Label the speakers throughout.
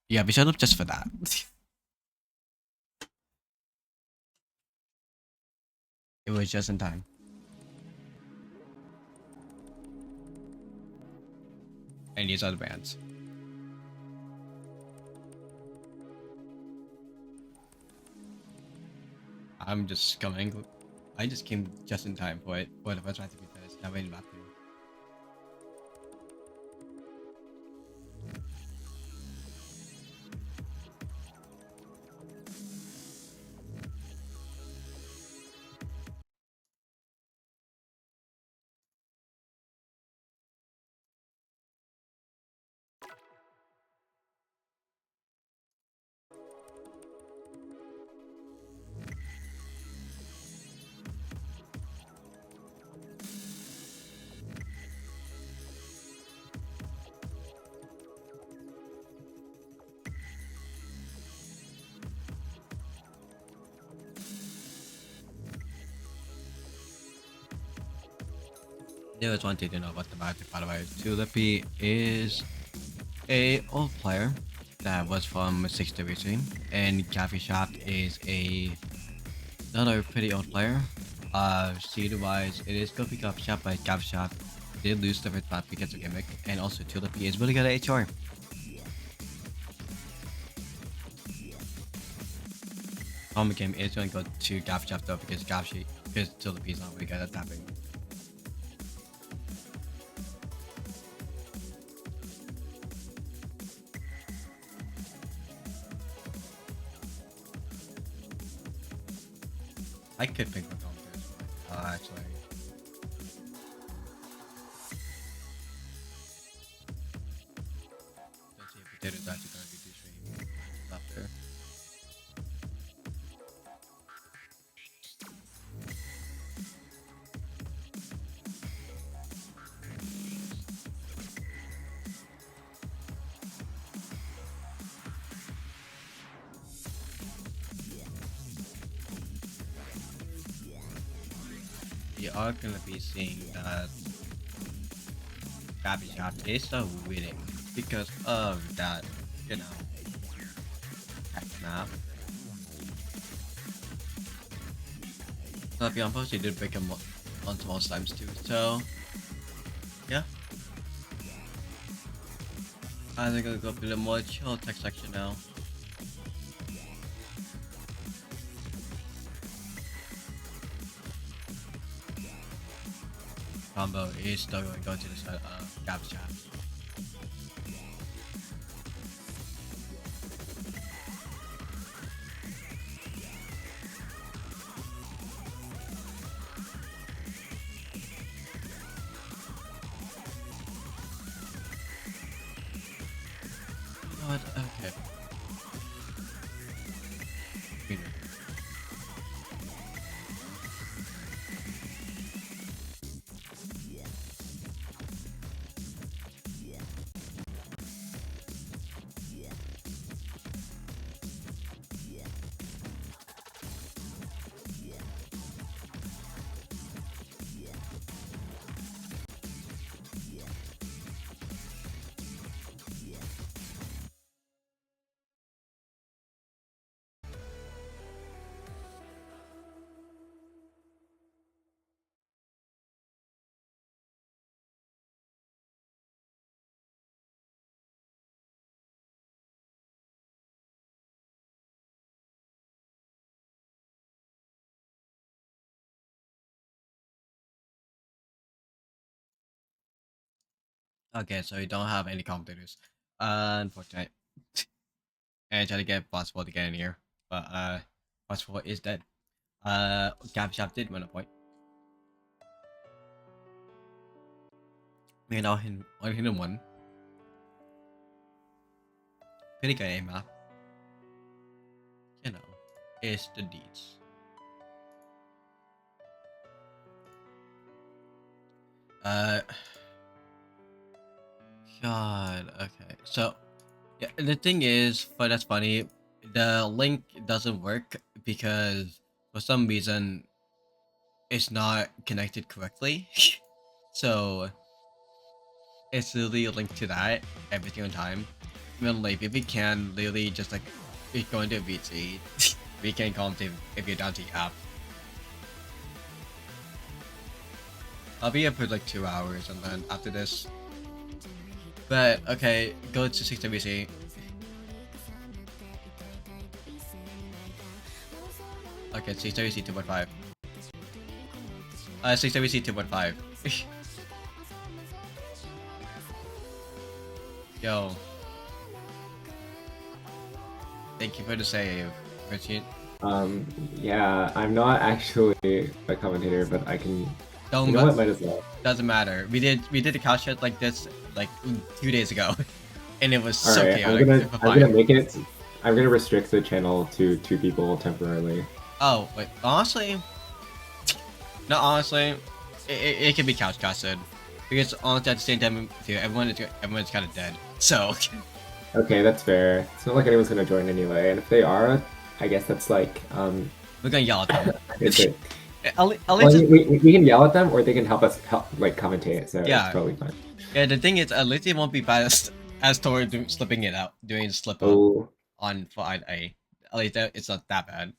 Speaker 1: Yeah, we showed up just for that. It was just in time. And these are the bands. I'm just coming. I just came just in time for it. For the first round to be finished. I waited back to. There was one thing to know about the magic, by the way. Tulipy is a old player that was from 6th Division, and gavishaft is another pretty old player. Seed wise, it is good for gavishaft, but gavishaft did lose the first map because of gimmick, and also Tulipy is really good at HR. Common game is going to go to gavishaft though because Tulipy is not really good at tapping. I could pick my counters, actually. Let's see if potatoes actually gonna be too stream after. We are gonna be seeing that gavishaft is winning because of that, you know, heck map. So if you unfortunately did break him on small times too, so yeah. I'm gonna go for the more chill tech section now. Combo is still going to go to the side of gavishaft. You know what? Okay. Okay, so you don't have any commentators. Unfortunate. And try to get possible to get in here. But possible is dead. gavishaft did win a point. You know, on hidden one. Pretty good aim map. You know, is the deeds. Uh, God. Okay, so yeah, the thing is, but that's funny. The link doesn't work because for some reason it's not connected correctly. So it's literally linked to that every single time. Well, like if we can literally just like if going to VC, we can comment if you're down to app. I'll be up for like 2 hours and then after this. But okay, go to 6WC. Okay, 6WC 2.5. 6WC 2.5. Yo. Thank you for the save, Richard.
Speaker 2: Yeah, I'm not actually a commentator, but I can.
Speaker 1: Don't
Speaker 2: You know what? Might as well.
Speaker 1: doesn't matter. We did a couch shot like this like 2 days ago, and it was
Speaker 2: All
Speaker 1: so
Speaker 2: right,
Speaker 1: chaotic.
Speaker 2: I'm gonna make it. I'm gonna restrict the channel to 2 people temporarily.
Speaker 1: Oh wait, honestly, no, honestly, it can be couch casted because honestly at the same time too, everyone's kind of dead. So
Speaker 2: Okay, that's fair. It's not like anyone's gonna join anyway, and if they are, I guess that's like
Speaker 1: we're gonna yell at them.
Speaker 2: it's it.
Speaker 1: At
Speaker 2: Well,
Speaker 1: least
Speaker 2: we can yell at them, or they can help us like commentate. So
Speaker 1: yeah,
Speaker 2: it's totally fine.
Speaker 1: yeah. The thing is, at least it won't be bad as toward slipping it out, doing slip up
Speaker 2: Oh
Speaker 1: on for A. At least it's not that bad.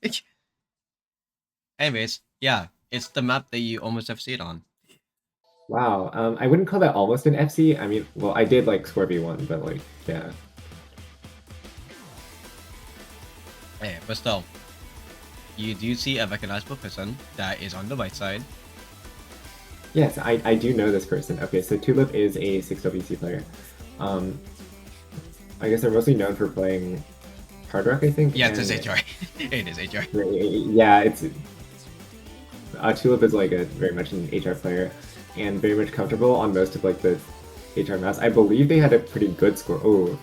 Speaker 1: Anyways, yeah, it's the map that you almost have seen on.
Speaker 2: wow. I wouldn't call that almost an FC. I mean, well, I did like score V1, but like, yeah.
Speaker 1: Hey, but still, you do see a recognizable person that is on the right side.
Speaker 2: Yes, I do know this person. Okay, so Tulip is a 6WC player. Um, I guess they're mostly known for playing Hard Rock, I think.
Speaker 1: Yeah, it's HR. It is HR.
Speaker 2: Yeah, it's Tulip is like a very much an HR player and very much comfortable on most of like the HR maps. I believe they had a pretty good score. Oh,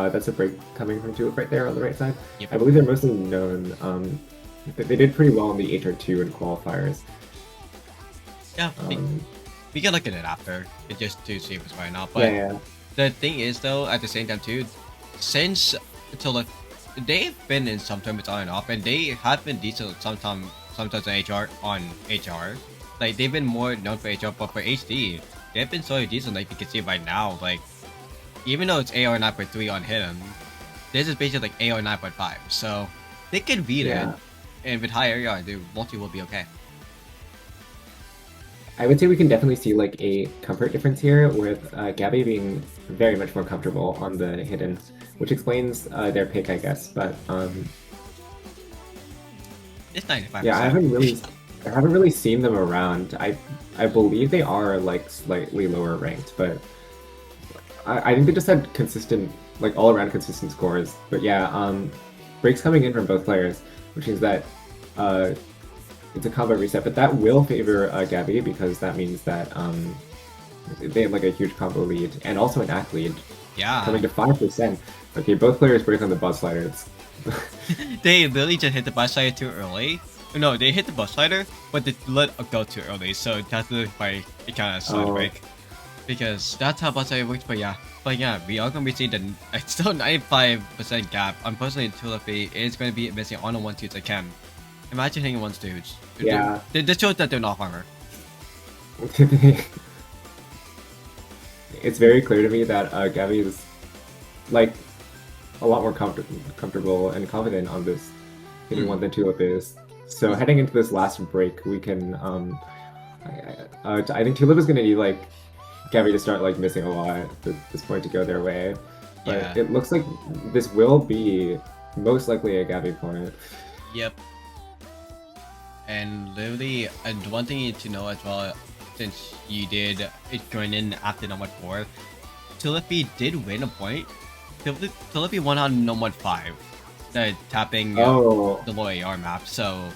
Speaker 2: that's a break coming from Tulip right there on the right side.
Speaker 1: Yep.
Speaker 2: I believe they're mostly known. They did pretty well in the HR2 and qualifiers.
Speaker 1: Yeah, we can look at it after, just to see if it's fine or not. But
Speaker 2: Yeah.
Speaker 1: the thing is, though, at the same time too, since Tulip, they've been in some tournaments on and off, and they have been decent sometimes in HR on HR. Like they've been more known for HR, but for HD, they've been so decent. Like you can see right now, like even though it's AR 9.3 on hidden, this is basically like AR 9.5. So they can beat it,
Speaker 2: Yeah.
Speaker 1: and with higher AR, the multi will be okay.
Speaker 2: I would say we can definitely see like a comfort difference here with Gabby being very much more comfortable on the hidden, which explains their pick, I guess. But
Speaker 1: It's 95%.
Speaker 2: yeah, I haven't really seen them around. I believe they are like slightly lower ranked, but I think they just had consistent, like all around consistent scores. But yeah, breaks coming in from both players, which means that it's a combo reset, but that will favor Gabby because that means that they have like a huge combo lead and also an act lead
Speaker 1: Yeah.
Speaker 2: coming to 5%. Okay, both players break on the bus slider. It's
Speaker 1: They literally just hit the bus slider too early. No, they hit the bus slider, but they let it go too early, so that's why it kind of slowed break. Because that's how bus slider works, but yeah, we are going to be seeing the it's still 95% gap. Unfortunately, Tulipy is going to be missing on the 1-2s I can. Imagine hitting 1-2s.
Speaker 2: Yeah.
Speaker 1: This shows that they're not armor.
Speaker 2: It's very clear to me that Gabby is like a lot more comfortable and confident on this hitting one than Tulip is. So heading into this last break, we can. I think Tulip is going to need like Gabby to start like missing a lot at this point to go their way. But
Speaker 1: Yeah.
Speaker 2: it looks like this will be most likely a Gabby point.
Speaker 1: Yep. And literally, and one thing you need to know as well, since you did join in after number 4, Tulipy did win a point. Tulipy won on number 5, the tapping the low AR map. So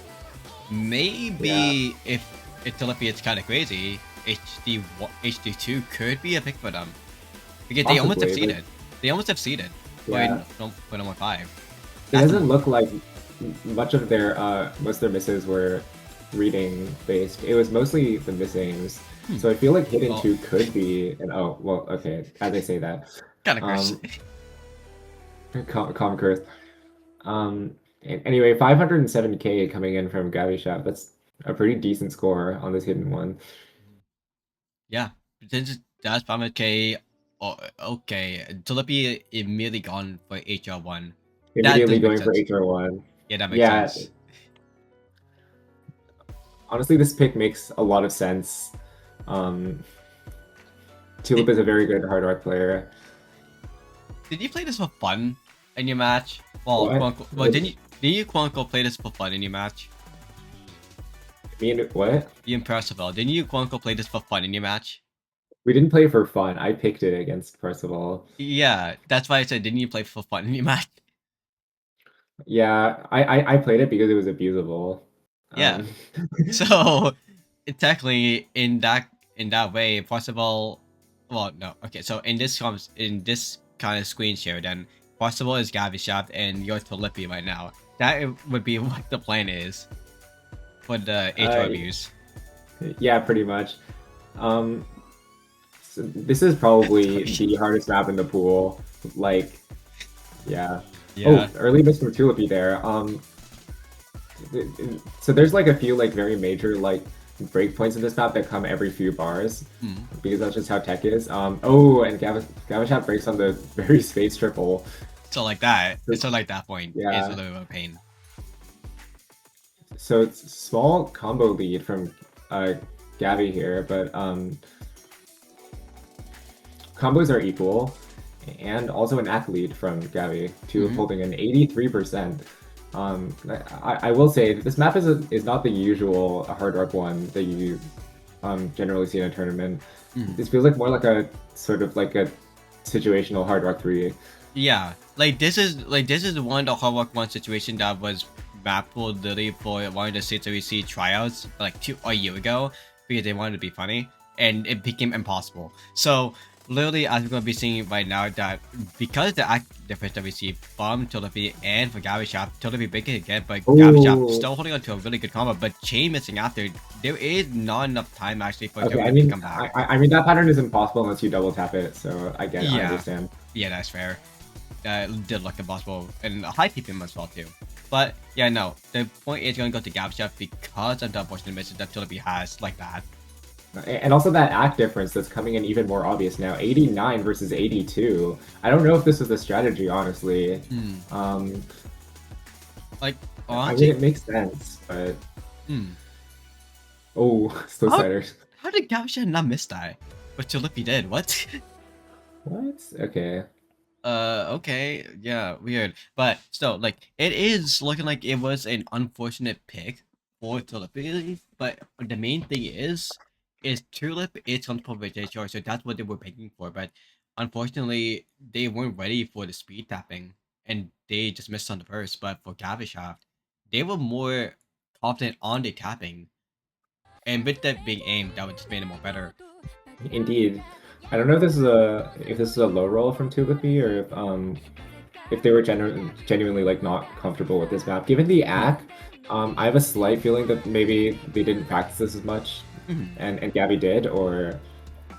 Speaker 1: maybe if Tulipy is kind of crazy, HD2 could be a pick for them because they almost have seeded. They almost have seeded for number 5.
Speaker 2: It doesn't look like much of their most of their misses were reading based. It was mostly the missings. So I feel like hidden 2 could be an okay, as I say that.
Speaker 1: Kind of curse.
Speaker 2: Calm curse. Anyway, 507k coming in from gavishaft. That's a pretty decent score on this hidden one.
Speaker 1: Yeah, since that's 500k Oh, okay. Tulipy immediately gone for HR1. That
Speaker 2: Immediately
Speaker 1: does make
Speaker 2: going for
Speaker 1: sense.
Speaker 2: HR1.
Speaker 1: Yeah, that makes
Speaker 2: Yeah,
Speaker 1: sense.
Speaker 2: honestly, this pick makes a lot of sense. Um,
Speaker 1: Did,
Speaker 2: Tulip is a very good hard rock player.
Speaker 1: did you play this for fun in your match? Well,
Speaker 2: What?
Speaker 1: well, didn't you quote unquote play this for fun in your match?
Speaker 2: Me and what?
Speaker 1: You and Percival, didn't you quote unquote play this for fun in your match?
Speaker 2: We didn't play for fun. I picked it against Percival.
Speaker 1: Yeah, that's why I said, didn't you play for fun in your match?
Speaker 2: Yeah, I played it because it was abusable.
Speaker 1: Yeah.
Speaker 2: Um,
Speaker 1: So technically, in that way, Percival. Well, no. Okay, so in this kind of screen share, then Percival is gavishaft and you're Tulipy right now. That would be what the plan is for the
Speaker 2: uh,
Speaker 1: HR views.
Speaker 2: yeah, pretty much. Um, so this is probably the hardest map in the pool. Like, yeah.
Speaker 1: Yeah.
Speaker 2: Oh, early miss from Tulipy there. So there's like a few like very major like breakpoints in this map that come every few bars
Speaker 1: Hmm.
Speaker 2: because that's just how tech is. Oh, and Gavishat breaks on the very space triple.
Speaker 1: So like that. So like that point is a
Speaker 2: Yeah.
Speaker 1: little bit of a pain.
Speaker 2: So it's small combo lead from Gavi here, but combos are equal, and also an act lead from Gavi, to
Speaker 1: Mhm.
Speaker 2: holding an 83%. I will say that this map is not the usual hard rock one that you generally see in a tournament.
Speaker 1: Mhm.
Speaker 2: This feels like more like a sort of like a situational hard rock 3.
Speaker 1: Yeah, this is one of the hard work one situation that was mapped for literally for one of the C3C tryouts like a year ago because they wanted to be funny and it became impossible. So literally, as we're gonna be seeing right now, that because the act difference that we see from Tulipy and for gavishaft, Tulipy breaking again, but gavishaft
Speaker 2: Oh,
Speaker 1: still holding on to a really good combo, but chain missing after. There is not enough time actually for
Speaker 2: okay. I
Speaker 1: WWE to
Speaker 2: mean,
Speaker 1: come back.
Speaker 2: I mean that pattern is impossible unless you double tap it. So I get, I
Speaker 1: Yeah,
Speaker 2: understand.
Speaker 1: yeah, that's fair. Did look impossible and a high PPM as well too. But yeah, no, the point is going to go to Gabchef because of the unfortunate misses that Tulipy has like that.
Speaker 2: And also that act difference that's coming in even more obvious now. 89 versus 82. I don't know if this is the strategy, honestly.
Speaker 1: Hmm. Like,
Speaker 2: I mean,
Speaker 1: honestly,
Speaker 2: it makes sense, but
Speaker 1: hmm.
Speaker 2: oh, slow
Speaker 1: How,
Speaker 2: sliders.
Speaker 1: how did Gabchef not miss that? But Tulipy did. What?
Speaker 2: What? Okay.
Speaker 1: Okay, yeah, weird. But still, like, it is looking like it was an unfortunate pick for Tulip. But the main thing is Tulip is comfortable with HR, so that's what they were picking for. But unfortunately, they weren't ready for the speed tapping, and they just missed on the burst. But for Gavishaft, they were more confident on the tapping, and with that being aimed, that would just made it more better.
Speaker 2: Indeed. I don't know if this is a low roll from Tulipy or if they were genuinely like not comfortable with this map. Given the
Speaker 1: Hmm.
Speaker 2: act, I have a slight feeling that maybe they didn't practice this as much,
Speaker 1: Mhm.
Speaker 2: and Gabby did, or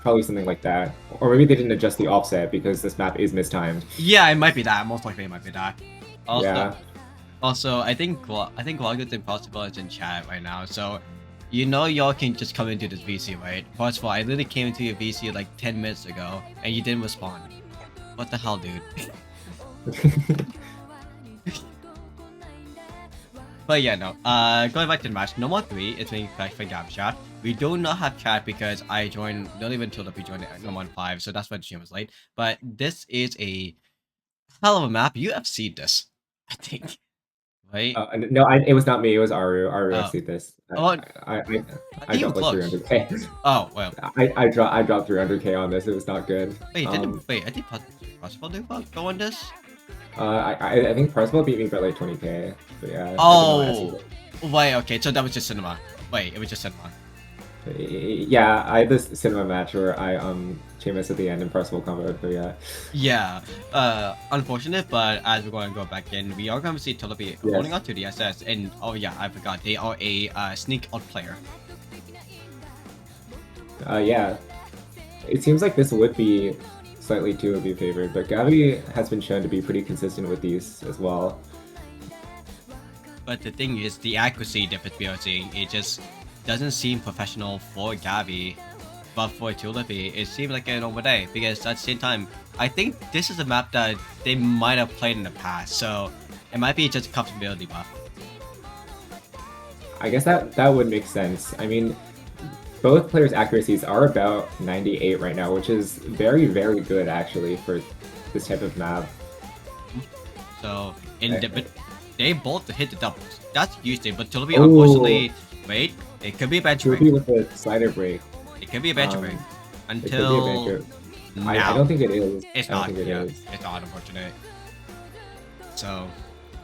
Speaker 2: probably something like that. Or maybe they didn't adjust the offset because this map is mistimed.
Speaker 1: Yeah, it might be that. Most likely, it might be that. Also,
Speaker 2: Yeah.
Speaker 1: I think Gloggo's Impossible is in chat right now, so you know y'all can just come into this VC, right? First of all, I literally came into your VC like 10 minutes ago, and you didn't respond. What the hell, dude? But yeah, no. Going back to the match, no more 3 is being back for Gabshot. We do not have chat because I joined, not even told that we joined at no more 5, so that's why the stream was late. But this is a hell of a map. You have seen this, I think, right?
Speaker 2: No, it was not me. It was Aru. Aru
Speaker 1: Oh,
Speaker 2: FC this.
Speaker 1: oh, I
Speaker 2: I
Speaker 1: think you were
Speaker 2: dropped like
Speaker 1: close.
Speaker 2: 300k.
Speaker 1: Oh well.
Speaker 2: I dropped 300k on this. It was not good.
Speaker 1: Wait, I think Possible do go on this?
Speaker 2: I think Percival beat me by like 20k. But yeah,
Speaker 1: Oh, wait, okay, so that was just cinema. Wait, it was just cinema.
Speaker 2: Yeah, I had this cinema match where I Chainmass at the end and Percival comboed. But yeah.
Speaker 1: Yeah, unfortunate, but as we're going to go back in, we are going to see Tulipy
Speaker 2: Yes.
Speaker 1: holding on to the SS, and oh yeah, I forgot, they are a sneak out player.
Speaker 2: Yeah. It seems like this would be slightly too of your favorite, but Gavi has been shown to be pretty consistent with these as well.
Speaker 1: But the thing is, the accuracy difference we are seeing, it just doesn't seem professional for Gavi. but for Tulipy, it seemed like a normal day because at the same time, I think this is a map that they might have played in the past, so it might be just a comfortability buff.
Speaker 2: I guess that would make sense. I mean, both players' accuracies are about 98 right now, which is very, very good actually for this type of map.
Speaker 1: So but they both hit the doubles. That's Tuesday, but Tulipy
Speaker 2: Ooh.
Speaker 1: unfortunately, wait, it could be a bench break.
Speaker 2: Tulipy with the slider break.
Speaker 1: It could be a bench break
Speaker 2: Until
Speaker 1: now.
Speaker 2: I don't think it is.
Speaker 1: It's not. It's not, unfortunate. So,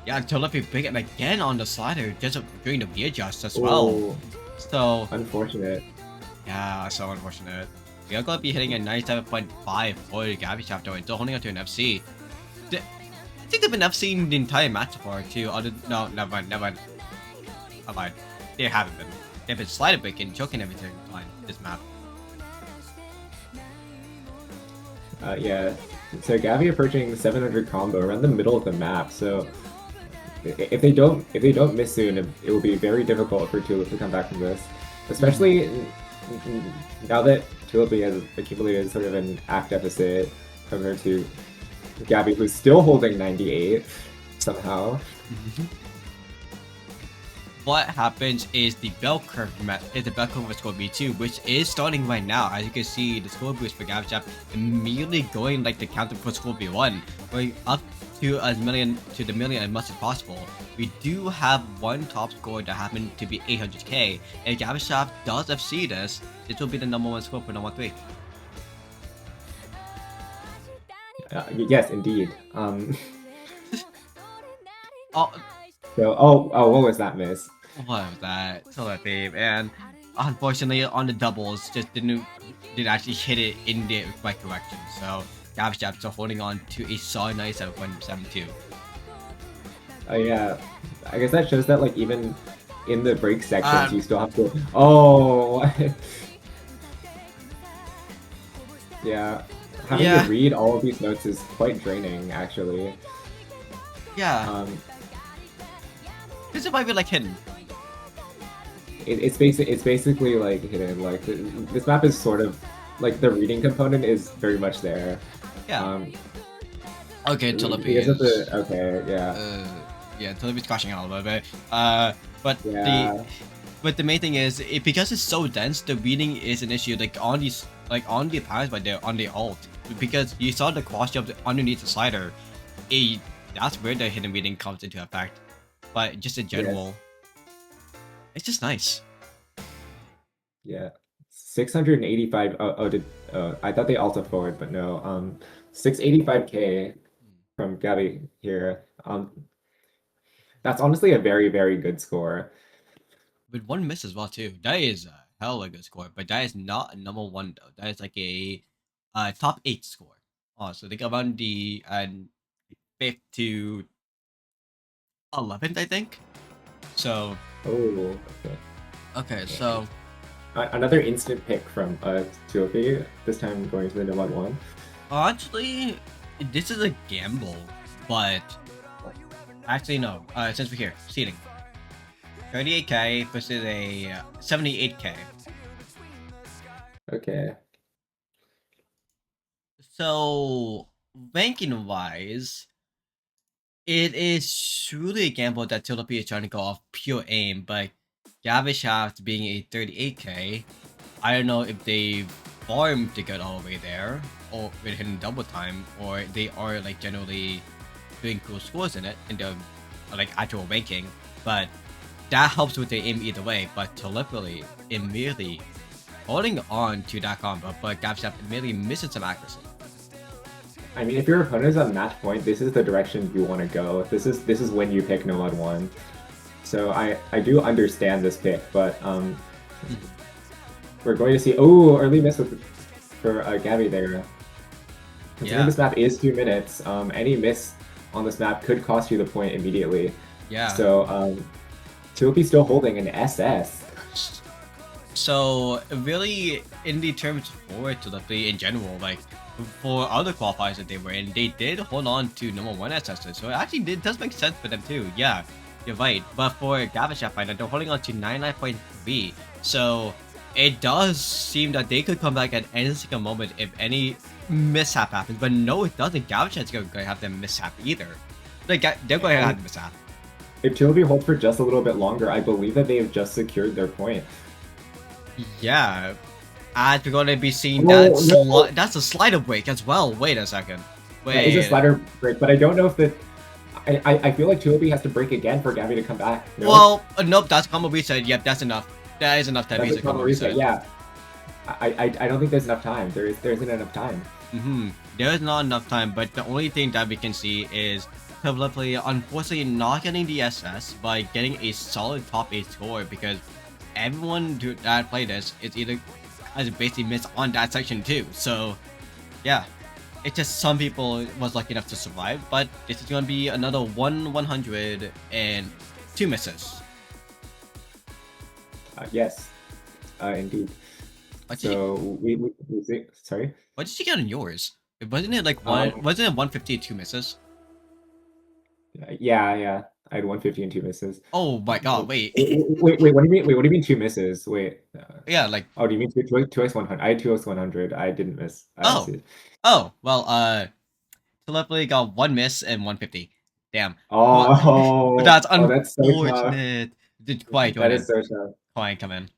Speaker 1: yeah, Tulipy big and again on the slider, just doing the readjust as well.
Speaker 2: Ooh.
Speaker 1: So
Speaker 2: Unfortunate.
Speaker 1: yeah, so unfortunate. We are going to be hitting a 97.5 for the gavishaft though, and still holding on to an FC. I think they've been FCing the entire match so far too. No, never mind. I lied. They haven't been. They've been slider breaking, choking everything on this map.
Speaker 2: Yeah. So Gavi approaching the 700 combo around the middle of the map. So if they don't miss soon, it will be very difficult for Tulip to come back from this, especially now that Tulip has accumulated sort of an act deficit compared to Gavi, who's still holding 98 somehow.
Speaker 1: What happens is the bell curve for score B2, which is starting right now. As you can see, the score boost for gavishaft immediately going like the counter for score B1, going up to the million as much as possible. We do have one top score that happened to be 800k, and gavishaft does FC this. This will be the number 1 score for number 3.
Speaker 2: Yes, indeed.
Speaker 1: Oh,
Speaker 2: what was that miss?
Speaker 1: what was that? So that babe, and unfortunately on the doubles just didn't actually hit it in the right direction. So gavishaft still holding on to a solid 97.72.
Speaker 2: Oh yeah, I guess that shows that like even in the break sections you still have to. Oh. Yeah. Having to read all of these notes is quite draining, actually.
Speaker 1: Yeah. This might be like hidden.
Speaker 2: It's basically like hidden. Like this map is sort of like the reading component is very much there.
Speaker 1: Yeah. Okay, Tulipy
Speaker 2: because of the okay, yeah.
Speaker 1: Yeah, Tulipy's crashing out a little bit. But the main thing is because it's so dense, the reading is an issue. Like on these, like on the powers by there on the alt, because you saw the cross jump underneath the slider. That's where the hidden reading comes into effect. But just in general, it's just nice.
Speaker 2: Yeah, 685. I thought they alta forward, but no. 685k from Gavi here. That's honestly a very, very good score.
Speaker 1: With one miss as well too. That is a hell of a good score, but that is not a number 1 though. That is like a top 8 score. Oh, so they got around the 5th to 11th, I think. So.
Speaker 2: Oh, okay.
Speaker 1: Okay, so.
Speaker 2: Another instant pick from Tulipy, this time going to the number 1.
Speaker 1: Actually, this is a gamble, but actually no. Since we're here, seating 38k versus a 78k.
Speaker 2: Okay.
Speaker 1: So ranking wise, it is truly a gamble that Tulipy is trying to go off pure aim, but gavishaft being a 38k, I don't know if they farmed to get all the way there, or with hitting double time, or they are like generally doing cool scores in it in the like actual ranking, but that helps with the aim either way. But Tulipily immediately holding on to that combo, but gavishaft immediately misses some accuracy.
Speaker 2: I mean, if your opponent is on match point, this is the direction you want to go. This is when you pick no mod 1. So I do understand this pick, but we're going to see early miss for Gavi there. Considering this map is 2 minutes, any miss on this map could cost you the point immediately.
Speaker 1: Yeah.
Speaker 2: So Tulipy's still holding an SS.
Speaker 1: So really, in the terms for Tulipy in general, like for other qualifiers that they were in, they did hold on to number 1 SSs. So it actually does make sense for them too. Yeah, you're right. But for gavishaft right now, they're holding on to 99.3. So it does seem that they could come back at any single moment if any mishap happens. But no, it doesn't. Gavashat's going to have the mishap either. They're going to have the mishap.
Speaker 2: If Tulipy holds for just a little bit longer, I believe that they have just secured their point.
Speaker 1: Yeah. As we're going to be seeing that's a slider break as well. Wait a second. Wait.
Speaker 2: That is a slider break, but I don't know if the... I feel like Tulipy has to break again for Gavi to come back. No?
Speaker 1: Well, nope, that's combo reset. Yep, that's enough. That is enough time.
Speaker 2: That's a combo reset. Yeah. I don't think there's enough time. There isn't enough time.
Speaker 1: There's not enough time, but the only thing that we can see is Tulipily unfortunately not getting the SS by getting a solid top 8 score, because everyone that played this is either has basically missed on that section too. So yeah, it's just some people was lucky enough to survive, but this is going to be another 100 and 2 misses.
Speaker 2: Yes, indeed. Sorry.
Speaker 1: What did you get on yours? Wasn't it like wasn't it 150 and 2 misses?
Speaker 2: Yeah. I had 150 and 2 misses.
Speaker 1: Oh my god! Wait.
Speaker 2: Wait. What do you mean? Wait, what do you mean 2 misses? Wait.
Speaker 1: Yeah, like.
Speaker 2: Oh, do you mean 2x100? I had 2x100. I didn't miss.
Speaker 1: Oh. Well. Tulipily got 1 miss and 150. Damn.
Speaker 2: Oh.
Speaker 1: That's
Speaker 2: unfortunate.
Speaker 1: Did Quiet join
Speaker 2: in?
Speaker 1: That
Speaker 2: is so sad.
Speaker 1: Quiet, come in.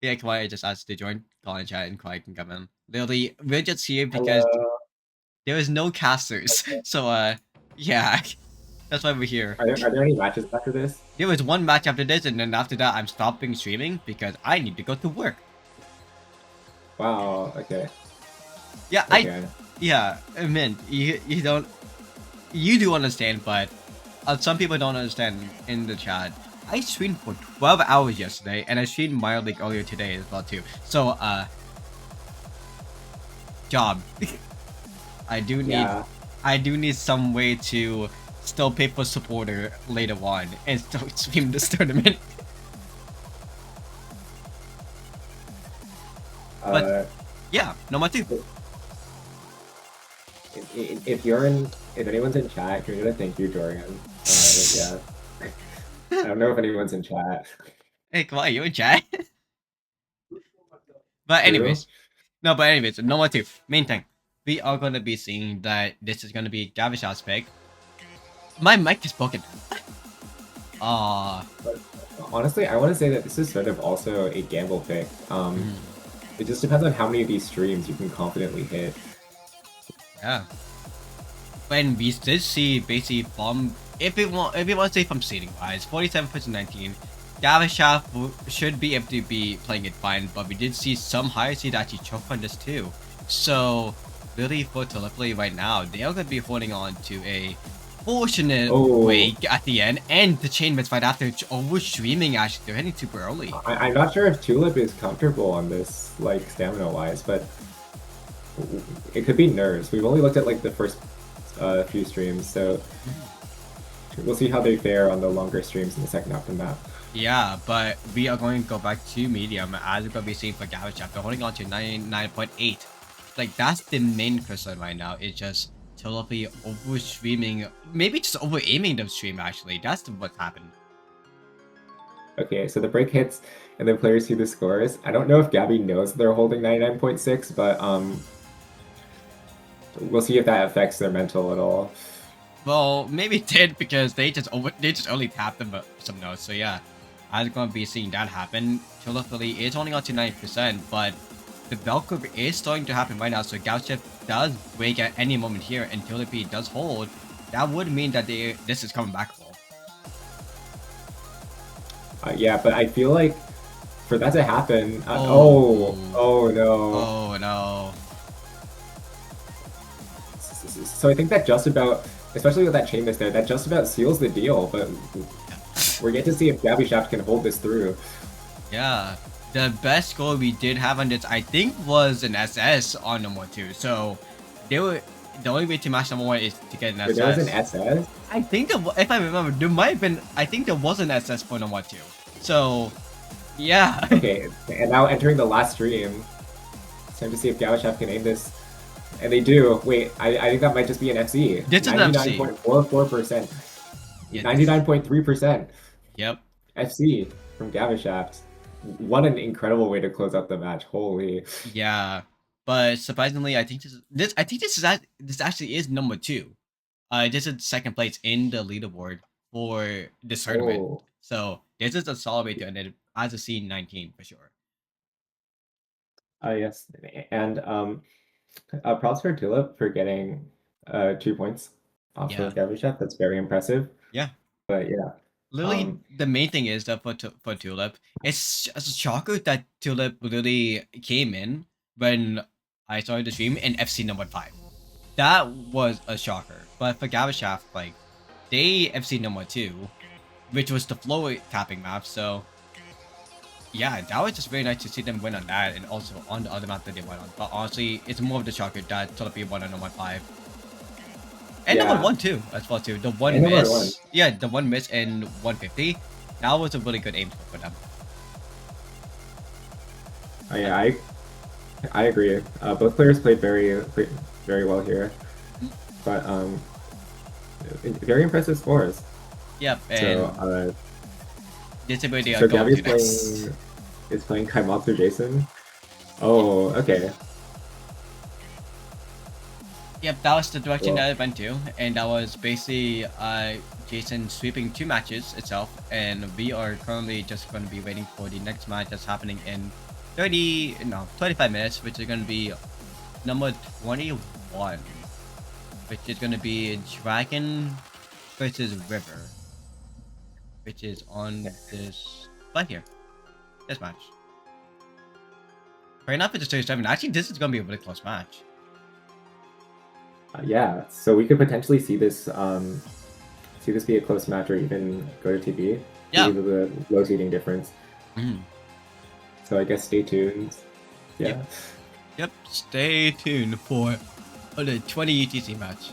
Speaker 1: Yeah, Quiet just asked to join. Call in chat and Quiet can come in. Literally, we're just here because there is no casters. Okay. So, yeah. That's why we're here.
Speaker 2: Are there any matches after this?
Speaker 1: There was one match after this, and then after that, I'm stopping streaming because I need to go to work.
Speaker 2: Wow. Okay.
Speaker 1: Yeah, okay. I mean, you do understand, but some people don't understand in the chat. I streamed for 12 hours yesterday, and I streamed Minor League earlier today as well too. So, job. I do need some way to still pay for supporter later on and still stream this tournament. But yeah, number 2.
Speaker 2: If anyone's in chat, can you thank you, Joryan? Yeah. I don't know if anyone's in chat.
Speaker 1: Hey, come on, you in chat? But anyways, number 2, main thing. We are going to be seeing that this is going to be Gavishaft's pick. My mic is broken.
Speaker 2: But honestly, I want to say that this is sort of also a gamble pick. It just depends on how many of these streams you can confidently hit.
Speaker 1: Yeah. When we did see basically from, if you want to say from seeding wise, 47% 19, Gavishaft should be able to be playing it fine, but we did see some higher seed actually choke on this too. So really for Tulipily right now, they are going to be holding on to a fortunate wake at the end, and the chain miss right after over streaming. Actually, they're hitting super early.
Speaker 2: I'm not sure if Tulip is comfortable on this, like stamina wise, but it could be nerves. We've only looked at like the first few streams, so we'll see how they fare on the longer streams in the second half of the map.
Speaker 1: Yeah, but we are going to go back to medium as we're going to be seeing for Gavishaft. They're holding on to 99.8. Like, that's the main concern right now. It's just Tulipily over streaming, maybe just over aiming the stream actually. That's what's happened.
Speaker 2: Okay, so the break hits and then players see the scores. I don't know if Gabby knows they're holding 99.6, but we'll see if that affects their mental at all.
Speaker 1: Well, maybe it did because they just only tapped them some notes. So yeah, I'm going to be seeing that happen. Tulipily is holding on to 90%, but the bell curve is starting to happen right now. So Gavishaft does break at any moment here, and Tulipily does hold. That would mean that this is coming back for.
Speaker 2: Yeah, but I feel like for that to happen, oh no.
Speaker 1: Oh no.
Speaker 2: So I think that just about, especially with that chain miss there, that just about seals the deal, but we're yet to see if Gavishaft can hold this through.
Speaker 1: Yeah, the best score we did have on this, I think, was an SS on number 2. So they were, the only way to match number 1 is to get an SS.
Speaker 2: There was an SS?
Speaker 1: I think, if I remember, there might have been, I think there was an SS for number 2. So, yeah.
Speaker 2: Okay, and now entering the last stream, it's time to see if Gavishaft can aim this. And they do. Wait, I think that might just be an FC.
Speaker 1: It's an FC.
Speaker 2: 99.44%. 99.3%.
Speaker 1: Yep.
Speaker 2: FC from gavishaft. What an incredible way to close out the match! Holy.
Speaker 1: Yeah, but surprisingly, I think this actually is number 2. This is second place in the leaderboard for this tournament.
Speaker 2: Oh,
Speaker 1: So this is a solid way to end it as a C19 for sure.
Speaker 2: yes, and props for Tulip for getting 2 points off
Speaker 1: Yeah,
Speaker 2: of gavishaft. That's very impressive.
Speaker 1: yeah.
Speaker 2: But yeah,
Speaker 1: Literally,
Speaker 2: um,
Speaker 1: the main thing is that for Tulip, it's just a shocker that Tulip literally came in when I started the stream in FC number 5. That was a shocker. But for Gavishaft, like, they FC number 2, which was the flow capping map. So yeah, that was just very nice to see them win on that, and also on the other map that they went on. But honestly, it's more of the shocker that Tulip won on number 5. And number
Speaker 2: yeah,
Speaker 1: 1 too, as well too. The one
Speaker 2: and number one.
Speaker 1: miss, yeah, the one miss in 150. That was a really good aim score for them.
Speaker 2: Yeah, I agree. Both players played very well here, but very impressive scores.
Speaker 1: Yep, and
Speaker 2: So
Speaker 1: this ability
Speaker 2: so
Speaker 1: are going
Speaker 2: Gabby's
Speaker 1: to next.
Speaker 2: playing Kaimatsu Jason. Oh, okay.
Speaker 1: Yep, that was the direction
Speaker 2: Well,
Speaker 1: that it went to, and that was basically Jason sweeping 2 matches itself, and we are currently just going to be waiting for the next match that's happening in 25 minutes, which is going to be number 21, which is going to be Dragon versus River, which is on this right here, this match. Right now, it's 37. Actually, this is going to be a really close match.
Speaker 2: yeah, so we could potentially see this be a close match or even go to TP
Speaker 1: Yeah.
Speaker 2: due to the low seeding difference.
Speaker 1: Mhm.
Speaker 2: So I guess stay tuned. Yeah.
Speaker 1: Yep. Stay tuned for the 20 UTC match.